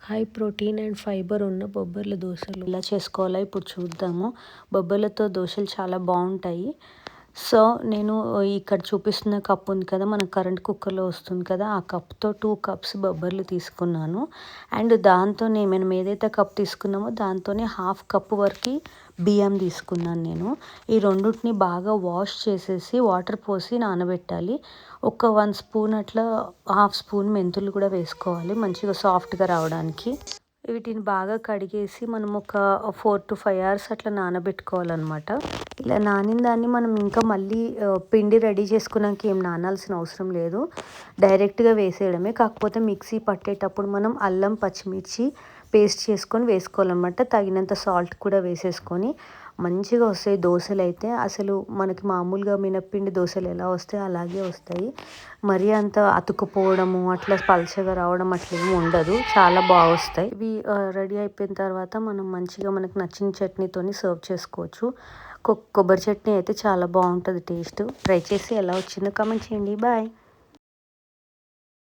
High protein and fibre ఉన్న బొబ్బర్ల దోశలు ఎలా చేసుకోవాలో ఇప్పుడు చూద్దాము. బొబ్బర్లతో దోశలు చాలా బాగుంటాయి. సో నేను ఇక్కడ చూపిస్తున్న కప్ ఉంది కదా, మన కరెంట్ కుక్కర్లో వస్తుంది కదా, ఆ కప్తో 2 కప్స్ బొబ్బర్లు తీసుకున్నాను. అండ్ దాంతో మనం ఏదైతే కప్ తీసుకున్నామో దాంతోనే 1/2 కప్పు వరకు బియ్యం తీసుకున్నాను నేను. ఈ రెండింటిని బాగా వాష్ చేసేసి వాటర్ పోసి నానబెట్టాలి. ఒక 1 స్పూన్ అట్లా 1/2 స్పూన్ మెంతులు కూడా వేసుకోవాలి మంచిగా సాఫ్ట్గా రావడానికి. వీటిని బాగా కడిగేసి మనం ఒక 4 to 5 hours అట్లా నానబెట్టుకోవాలన్నమాట. ఇలా నానిన దాన్ని మనం ఇంకా మళ్ళీ పిండి రెడీ చేసుకున్నాక ఏం నానాల్సిన అవసరం లేదు, డైరెక్ట్గా వేసేయడమే. కాకపోతే మిక్సీ పట్టేటప్పుడు మనం అల్లం పచ్చిమిర్చి పేస్ట్ చేసుకొని వేసుకోవాలన్నమాట. తగినంత సాల్ట్ కూడా వేసేసుకొని మంచిగా వస్తాయి దోశలు అయితే. అసలు మనకి మామూలుగా మినప్పిండి దోశలు ఎలా వస్తాయి అలాగే వస్తాయి. మరీ అంత అతుకుపోవడము అట్లా పల్చగా రావడం అట్లా ఏమి ఉండదు, చాలా బాగా వస్తాయి. ఇవి రెడీ అయిపోయిన తర్వాత మనం మంచిగా మనకు నచ్చిన చట్నీతోని సర్వ్ చేసుకోవచ్చు. కొబ్బరి చట్నీ అయితే చాలా బాగుంటుంది టేస్ట్. ట్రై చేసి ఎలా వచ్చిందో కామెంట్ చేయండి. బాయ్.